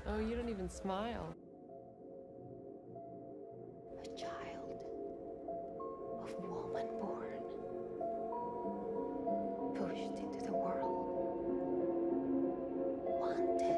Oh, you don't even smile. A child of woman born, pushed into the world, wanted.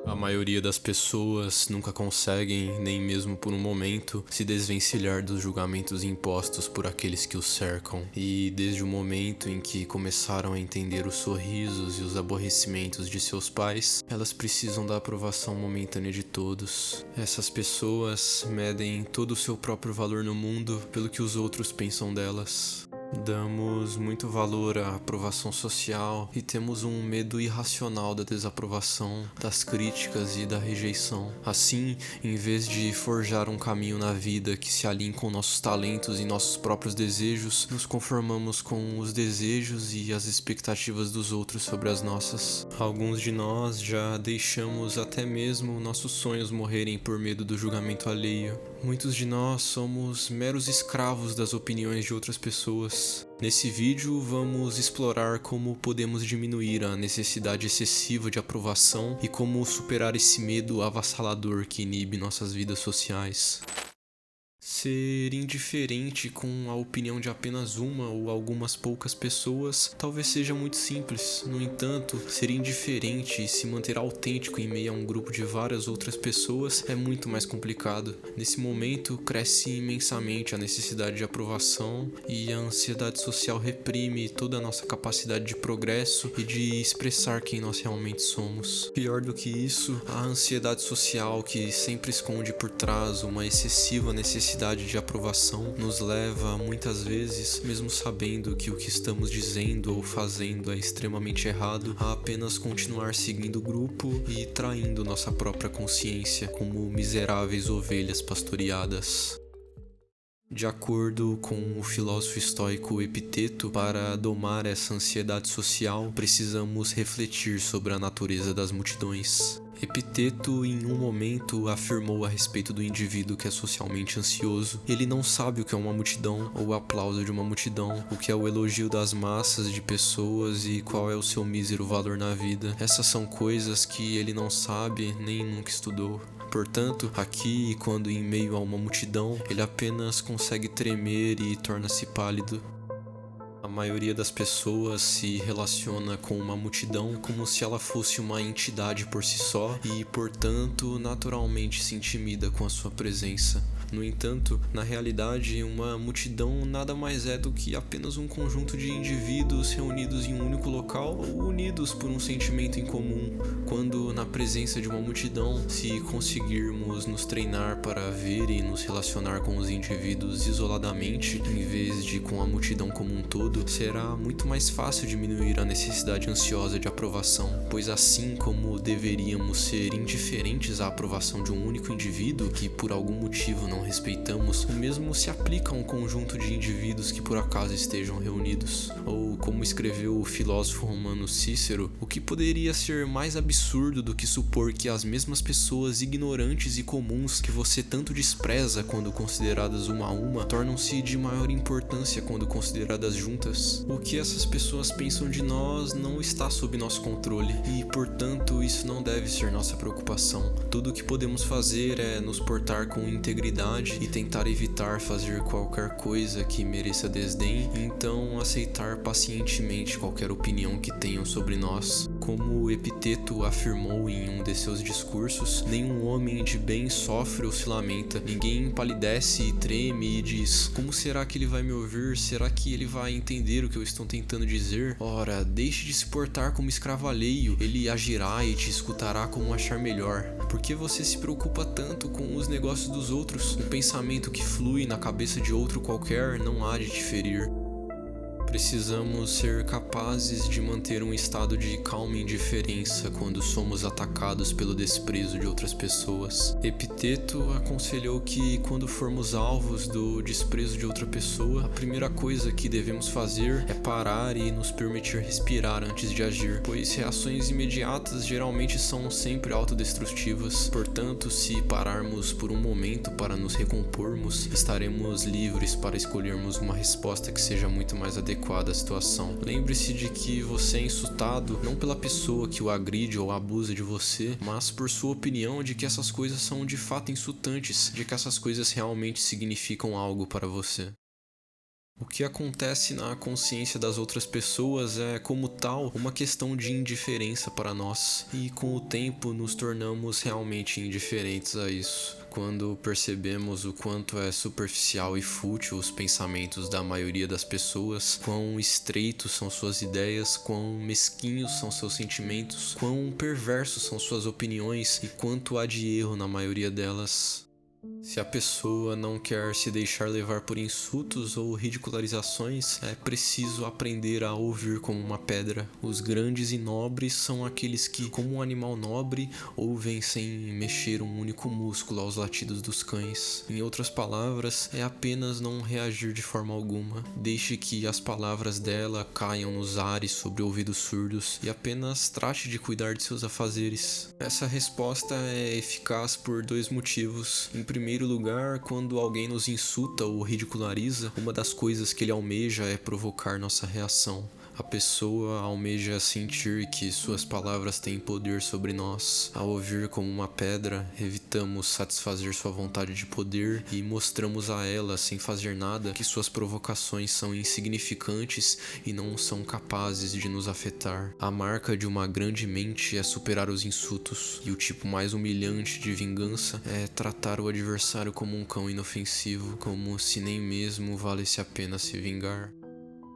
A maioria das pessoas nunca conseguem, nem mesmo por um momento, se desvencilhar dos julgamentos impostos por aqueles que os cercam. E desde o momento em que começaram a entender os sorrisos e os aborrecimentos de seus pais, elas precisam da aprovação momentânea de todos. Essas pessoas medem todo o seu próprio valor no mundo pelo que os outros pensam delas. Damos muito valor à aprovação social e temos um medo irracional da desaprovação, das críticas e da rejeição. Assim, em vez de forjar um caminho na vida que se alinhe com nossos talentos e nossos próprios desejos, nos conformamos com os desejos e as expectativas dos outros sobre as nossas. Alguns de nós já deixamos até mesmo nossos sonhos morrerem por medo do julgamento alheio. Muitos de nós somos meros escravos das opiniões de outras pessoas. Nesse vídeo, vamos explorar como podemos diminuir a necessidade excessiva de aprovação e como superar esse medo avassalador que inibe nossas vidas sociais. Ser indiferente com a opinião de apenas uma ou algumas poucas pessoas talvez seja muito simples. No entanto, ser indiferente e se manter autêntico em meio a um grupo de várias outras pessoas é muito mais complicado. Nesse momento, cresce imensamente a necessidade de aprovação e a ansiedade social reprime toda a nossa capacidade de progresso e de expressar quem nós realmente somos. Pior do que isso, a ansiedade social que sempre esconde por trás uma excessiva necessidade de aprovação nos leva, muitas vezes, mesmo sabendo que o que estamos dizendo ou fazendo é extremamente errado, a apenas continuar seguindo o grupo e traindo nossa própria consciência como miseráveis ovelhas pastoreadas. De acordo com o filósofo estoico Epiteto, para domar essa ansiedade social, precisamos refletir sobre a natureza das multidões. Epiteto, em um momento, afirmou a respeito do indivíduo que é socialmente ansioso. Ele não sabe o que é uma multidão ou o aplauso de uma multidão, o que é o elogio das massas de pessoas e qual é o seu mísero valor na vida. Essas são coisas que ele não sabe nem nunca estudou. Portanto, aqui, quando em meio a uma multidão, ele apenas consegue tremer e torna-se pálido. A maioria das pessoas se relaciona com uma multidão como se ela fosse uma entidade por si só e, portanto, naturalmente se intimida com a sua presença. No entanto, na realidade, uma multidão nada mais é do que apenas um conjunto de indivíduos reunidos em um único local ou unidos por um sentimento em comum. Quando, na presença de uma multidão, se conseguirmos nos treinar para ver e nos relacionar com os indivíduos isoladamente, em vez de com a multidão como um todo, será muito mais fácil diminuir a necessidade ansiosa de aprovação, pois assim como deveríamos ser indiferentes à aprovação de um único indivíduo que por algum motivo não respeitamos, o mesmo se aplica a um conjunto de indivíduos que por acaso estejam reunidos. Ou, como escreveu o filósofo romano Cícero, o que poderia ser mais absurdo do que supor que as mesmas pessoas ignorantes e comuns que você tanto despreza quando consideradas uma a uma, tornam-se de maior importância quando consideradas juntas? O que essas pessoas pensam de nós não está sob nosso controle e, portanto, isso não deve ser nossa preocupação. Tudo o que podemos fazer é nos portar com integridade e tentar evitar fazer qualquer coisa que mereça desdém e então aceitar pacientemente qualquer opinião que tenham sobre nós. Como Epiteto afirmou em um de seus discursos, nenhum homem de bem sofre ou se lamenta. Ninguém palidece e treme e diz: como será que ele vai me ouvir? Será que ele vai entender o que eu estou tentando dizer? Ora, deixe de se portar como escravo alheio, ele agirá e te escutará como achar melhor. Por que você se preocupa tanto com os negócios dos outros? Um pensamento que flui na cabeça de outro qualquer não há de te ferir. Precisamos ser capazes de manter um estado de calma indiferença quando somos atacados pelo desprezo de outras pessoas. Epiteto aconselhou que, quando formos alvos do desprezo de outra pessoa, a primeira coisa que devemos fazer é parar e nos permitir respirar antes de agir, pois reações imediatas geralmente são sempre autodestrutivas. Portanto, se pararmos por um momento para nos recompormos, estaremos livres para escolhermos uma resposta que seja muito mais adequada adequada à situação. Lembre-se de que você é insultado não pela pessoa que o agride ou abusa de você, mas por sua opinião de que essas coisas são de fato insultantes, de que essas coisas realmente significam algo para você. O que acontece na consciência das outras pessoas é, como tal, uma questão de indiferença para nós, e com o tempo nos tornamos realmente indiferentes a isso. Quando percebemos o quanto é superficial e fútil os pensamentos da maioria das pessoas, quão estreitos são suas ideias, quão mesquinhos são seus sentimentos, quão perversos são suas opiniões e quanto há de erro na maioria delas. Se a pessoa não quer se deixar levar por insultos ou ridicularizações, é preciso aprender a ouvir como uma pedra. Os grandes e nobres são aqueles que, como um animal nobre, ouvem sem mexer um único músculo aos latidos dos cães. Em outras palavras, é apenas não reagir de forma alguma. Deixe que as palavras dela caiam nos ares sobre ouvidos surdos e apenas trate de cuidar de seus afazeres. Essa resposta é eficaz por dois motivos. Em primeiro lugar, quando alguém nos insulta ou ridiculariza, uma das coisas que ele almeja é provocar nossa reação. A pessoa almeja sentir que suas palavras têm poder sobre nós. Ao ouvir como uma pedra, evitamos satisfazer sua vontade de poder e mostramos a ela, sem fazer nada, que suas provocações são insignificantes e não são capazes de nos afetar. A marca de uma grande mente é superar os insultos, e o tipo mais humilhante de vingança é tratar o adversário como um cão inofensivo, como se nem mesmo valesse a pena se vingar.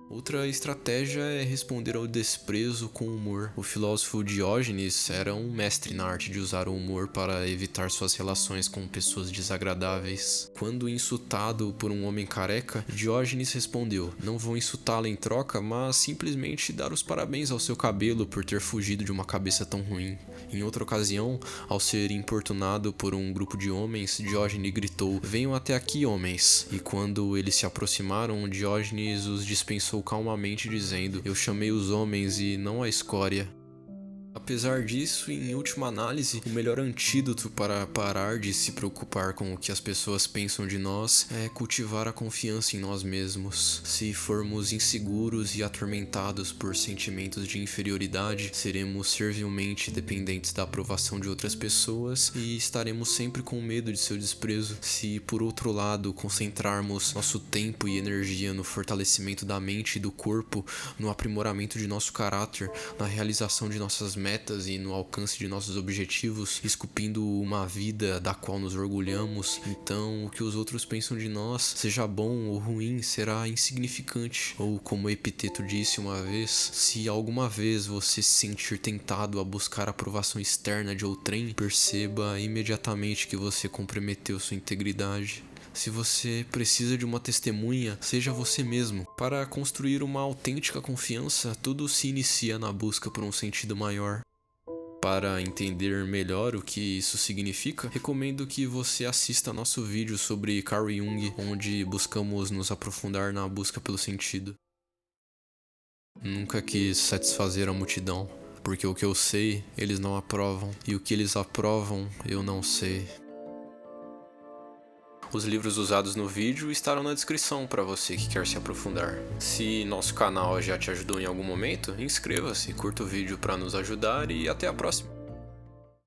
Outra estratégia é responder ao desprezo com humor. O filósofo Diógenes era um mestre na arte de usar o humor para evitar suas relações com pessoas desagradáveis. Quando insultado por um homem careca, Diógenes respondeu: "Não vou insultá-lo em troca, mas simplesmente dar os parabéns ao seu cabelo por ter fugido de uma cabeça tão ruim." Em outra ocasião, ao ser importunado por um grupo de homens, Diógenes gritou: "Venham até aqui, homens." E quando eles se aproximaram, Diógenes os dispensou calmamente, dizendo: "Eu chamei os homens e não a escória." Apesar disso, em última análise, o melhor antídoto para parar de se preocupar com o que as pessoas pensam de nós é cultivar a confiança em nós mesmos. Se formos inseguros e atormentados por sentimentos de inferioridade, seremos servilmente dependentes da aprovação de outras pessoas e estaremos sempre com medo de seu desprezo. Se, por outro lado, concentrarmos nosso tempo e energia no fortalecimento da mente e do corpo, no aprimoramento de nosso caráter, na realização de nossas metas e no alcance de nossos objetivos, esculpindo uma vida da qual nos orgulhamos, então o que os outros pensam de nós, seja bom ou ruim, será insignificante. Ou como Epiteto disse uma vez: se alguma vez você se sentir tentado a buscar a aprovação externa de outrem, perceba imediatamente que você comprometeu sua integridade. Se você precisa de uma testemunha, seja você mesmo. Para construir uma autêntica confiança, tudo se inicia na busca por um sentido maior. Para entender melhor o que isso significa, recomendo que você assista nosso vídeo sobre Carl Jung, onde buscamos nos aprofundar na busca pelo sentido. Nunca quis satisfazer a multidão, porque o que eu sei, eles não aprovam, e o que eles aprovam, eu não sei. Os livros usados no vídeo estarão na descrição para você que quer se aprofundar. Se nosso canal já te ajudou em algum momento, inscreva-se, curta o vídeo para nos ajudar e até a próxima!